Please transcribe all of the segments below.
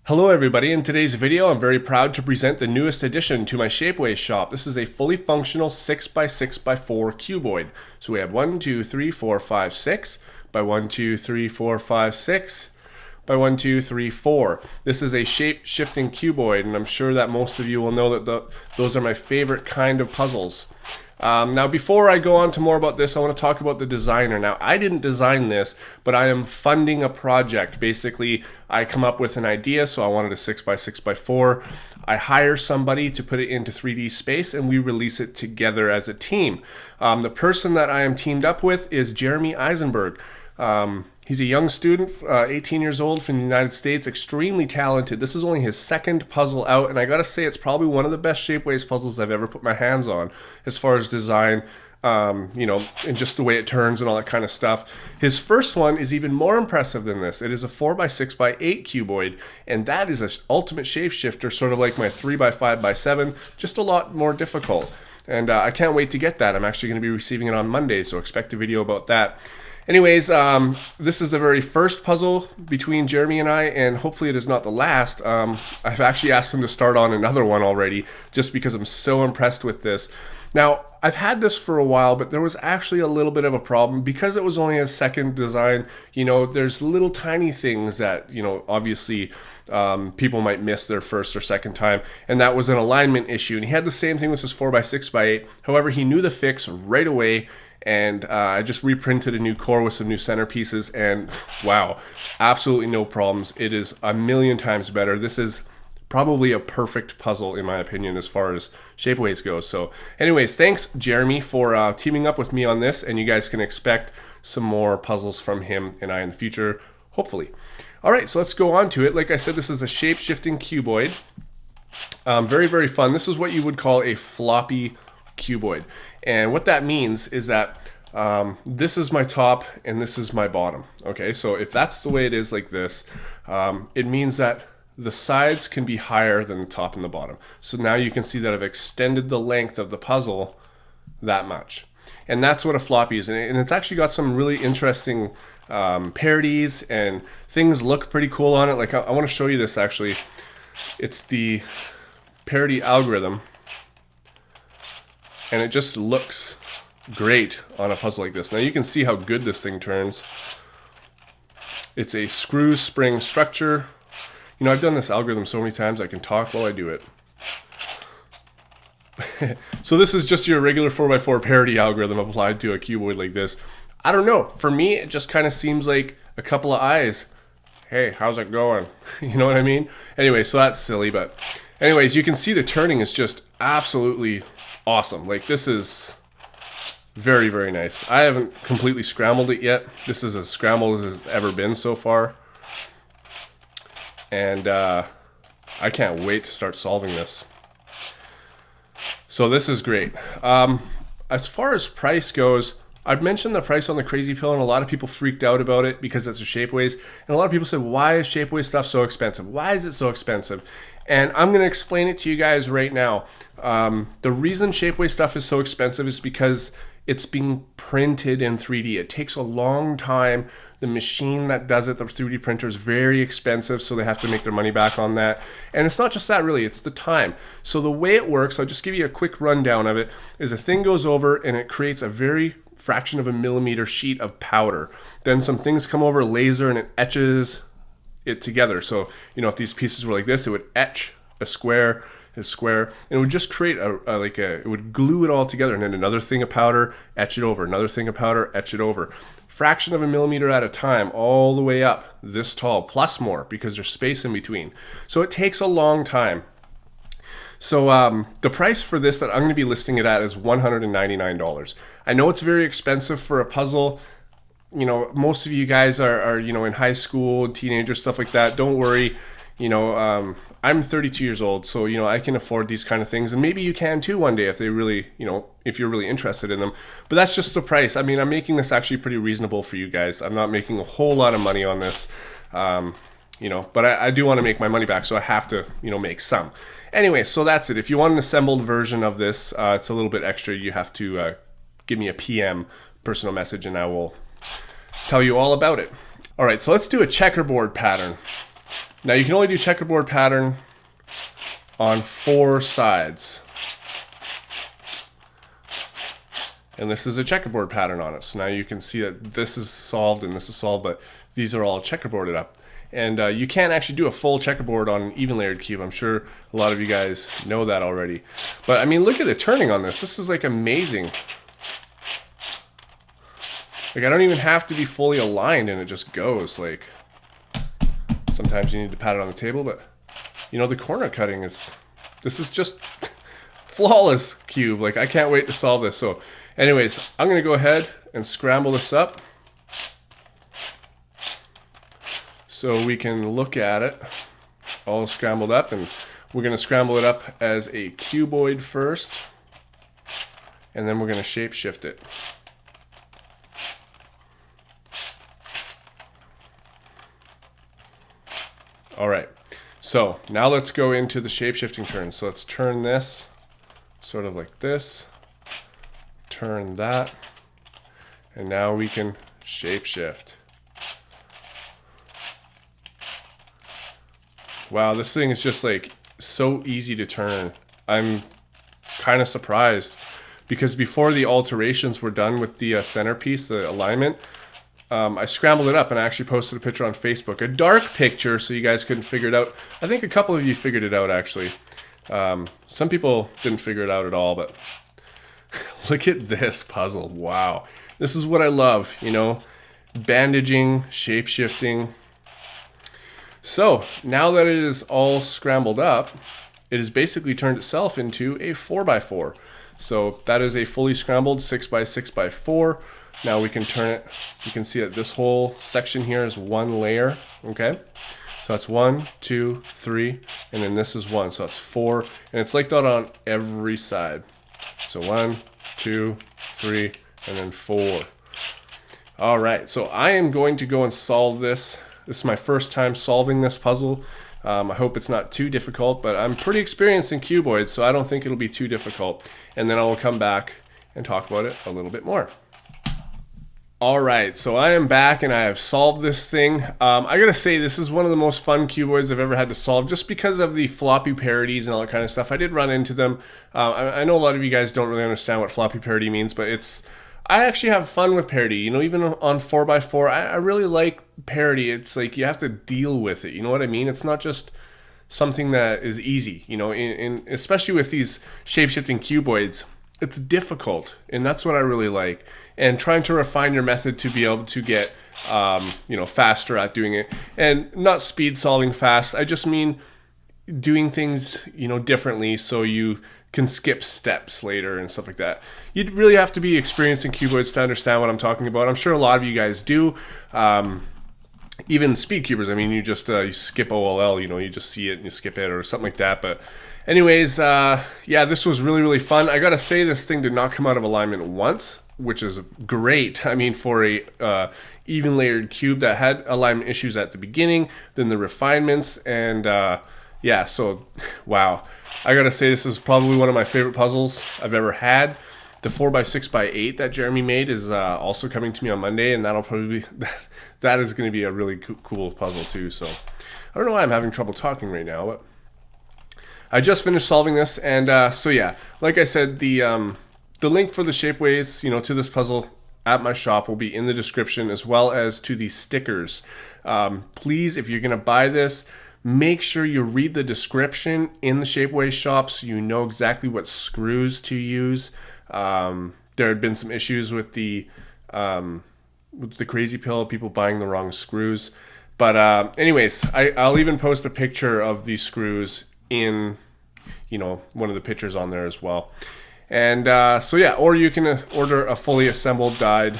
Hello everybody, in today's video I'm very proud to present the newest addition to my Shapeways shop. This is a fully functional 6x6x4 cuboid. So we have 1, 2, 3, 4, 5, 6 by 1, 2, 3, 4, 5, 6 by 1, 2, 3, 4. This is a shape-shifting cuboid, and I'm sure that most of you will know that those are my favorite kind of puzzles. Now before I go on to more about this, I want to talk about the designer. Now I didn't design this, but I am funding a project. Basically, I come up with an idea, so I wanted a 6x6x4. I hire somebody to put it into 3D space and we release it together as a team. The person that I am teamed up with is Jeremy Eisenberg. He's a young student, 18 years old, from the United States, extremely talented. This is only his second puzzle out, and I gotta say it's probably one of the best Shapeways puzzles I've ever put my hands on as far as design, and just the way it turns and all that kind of stuff. His first one is even more impressive tthan this. It is a 4x6x8 cuboid, and that is an ultimate shapeshifter, sort of like my 3x5x7, just a lot more difficult. And I can't wait to get that. I'm actually going to be receiving it on Monday, so expect a video about that. Anyways, this is the very first puzzle between Jeremy and I, and hopefully it is not the last. I've actually asked him to start on another one already, just because I'm so impressed with this. Now, I've had this for a while, but there was actually a little bit of a problem. Because it was only a second design, there's little tiny things that, obviously people might miss their first or second time, and that was an alignment issue. And he had the same thing with his 4x6x8. However, he knew the fix right away, and I just reprinted a new core with some new centerpieces, and wow, absolutely no problems. It is a million times better. This is probably a perfect puzzle in my opinion as far as Shapeways goes. So anyways, thanks Jeremy for teaming up with me on this, and you guys can expect some more puzzles from him and I in the future, hopefully. Alright, so let's go on to it. Like I said, this is a shape-shifting cuboid. Very, very fun. This is what you would call a floppy cuboid, and what that means is that this is my top and this is my bottom. Okay, so if that's the way it is like this, it means that the sides can be higher than the top and the bottom. So now you can see that I've extended the length of the puzzle that much, and that's what a floppy is. And it's actually got some really interesting parodies, and things look pretty cool on it. Like I want to show you this actually. It's the Parody Algorithm, and it just looks great on a puzzle like this. Now you can see how good this thing turns. It's a screw spring structure. I've done this algorithm so many times I can talk while I do it. So this is just your regular 4x4 parody algorithm applied to a cuboid like this. I don't know, for me it just kind of seems like a couple of eyes. Hey, how's it going? You know what I mean? Anyway, so that's silly, but anyways, you can see the turning is just absolutely awesome. Like, this is very, very nice. I haven't completely scrambled it yet. This is as scrambled as it's ever been so far. And I can't wait to start solving this. So this is great. As far as price goes, I've mentioned the price on the Crazy Pill, and a lot of people freaked out about it because it's a Shapeways. And a lot of people said, why is Shapeways stuff so expensive? Why is it so expensive? And I'm going to explain it to you guys right now. The reason Shapeways stuff is so expensive is because it's being printed in 3D. It takes a long time. The machine that does it, the 3D printer, is very expensive, so they have to make their money back on that. And it's not just that, really, it's the time. So the way it works, I'll just give you a quick rundown of it, is a thing goes over and it creates a very fraction of a millimeter sheet of powder. Then some things come over laser and it etches it together. So, if these pieces were like this, it would etch a square, and it would just create it would glue it all together, and then another thing of powder, etch it over, another thing of powder, etch it over. Fraction of a millimeter at a time, all the way up this tall, plus more, because there's space in between. So it takes a long time. So the price for this that I'm going to be listing it at is $199. I know it's very expensive for a puzzle. Most of you guys are in high school, teenagers, stuff like that. Don't worry. I'm 32 years old, so I can afford these kind of things, and maybe you can too one day if they really, if you're really interested in them. But that's just the price. I mean, I'm making this actually pretty reasonable for you guys. I'm not making a whole lot of money on this, but I do want to make my money back, so I have to, make some. Anyway, so that's it. If you want an assembled version of this, it's a little bit extra. You have to give me a PM, personal message, and I will tell you all about it. All right, so let's do a checkerboard pattern. Now you can only do checkerboard pattern on 4 sides. And this is a checkerboard pattern on it. So now you can see that this is solved and this is solved, but these are all checkerboarded up. And you can't actually do a full checkerboard on an even layered cube. I'm sure a lot of you guys know that already. But I mean, look at the turning on this. This is like amazing. Like I don't even have to be fully aligned and it just goes. Like sometimes you need to pat it on the table, but you know, the corner cutting this is just flawless cube. Like I can't wait to solve this. So anyways, I'm gonna go ahead and scramble this up so we can look at it all scrambled up, and we're gonna scramble it up as a cuboid first, and then we're gonna shape shift it. All right, so now let's go into the shape shifting turn. So let's turn this sort of like this, turn that, and now we can shape shift. Wow, this thing is just like so easy to turn. I'm kind of surprised because before the alterations were done with the centerpiece, the alignment, I scrambled it up and I actually posted a picture on Facebook, a dark picture so you guys couldn't figure it out. I think a couple of you figured it out actually. Some people didn't figure it out at all, but look at this puzzle. Wow. This is what I love, you know, bandaging, shape shifting. So now that it is all scrambled up, it has basically turned itself into a 4x4. So that is a fully scrambled 6x6x4. Now we can turn it. You can see that this whole section here is one layer. Okay, so that's 1, 2, 3, and then this is 1. So that's 4, and it's like that on every side. So 1, 2, 3, and then 4. All right, so I am going to go and solve this. This is my first time solving this puzzle. I hope it's not too difficult, but I'm pretty experienced in cuboids, so I don't think it'll be too difficult. And then I will come back and talk about it a little bit more. All right, so I am back and I have solved this thing. I gotta say, this is one of the most fun cuboids I've ever had to solve, just because of the floppy parodies and all that kind of stuff. I did run into them. I know a lot of you guys don't really understand what floppy parody means, but I actually have fun with parody. You know, even on 4x4, I really like parody. It's like you have to deal with it. You know what I mean? It's not just something that is easy. You know, especially with these shape-shifting cuboids, it's difficult, and that's what I really like. And trying to refine your method to be able to get, you know, faster at doing it, and not speed solving fast. I just mean doing things, you know, differently, so you can skip steps later and stuff like that. You'd really have to be experienced in cuboids to understand what I'm talking about. I'm sure a lot of you guys do. Even speed cubers, I mean, you just you skip OLL, you know, you just see it and you skip it or something like that. But anyways, yeah, this was really, really fun. I gotta say, this thing did not come out of alignment once, which is great. I mean, for a even layered cube that had alignment issues at the beginning, then the refinements, and yeah, so wow. I gotta say, this is probably one of my favorite puzzles I've ever had. The 4x6x8 that Jeremy made is also coming to me on Monday, and that'll probably be, that is going to be a really cool puzzle too. So I don't know why I'm having trouble talking right now, but I just finished solving this, and so yeah, like I said, the link for the Shapeways, you know, to this puzzle at my shop will be in the description, as well as to the stickers. Please, if you're going to buy this, make sure you read the description in the Shapeways shop so you know exactly what screws to use. There had been some issues with the crazy pill, people buying the wrong screws. But anyways, I'll even post a picture of these screws in, you know, one of the pictures on there as well. And so yeah, or you can order a fully assembled, dyed,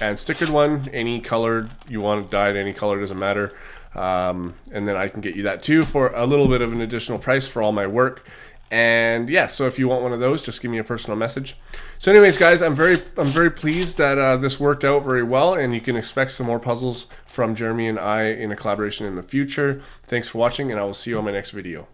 and stickered one, any color you want, dyed, any color, doesn't matter. And then I can get you that too for a little bit of an additional price for all my work. And yeah, so if you want one of those, just give me a personal message. So anyways, guys, I'm very pleased that this worked out very well, and you can expect some more puzzles from Jeremy and I in a collaboration in the future. Thanks for watching, and I will see you on my next video.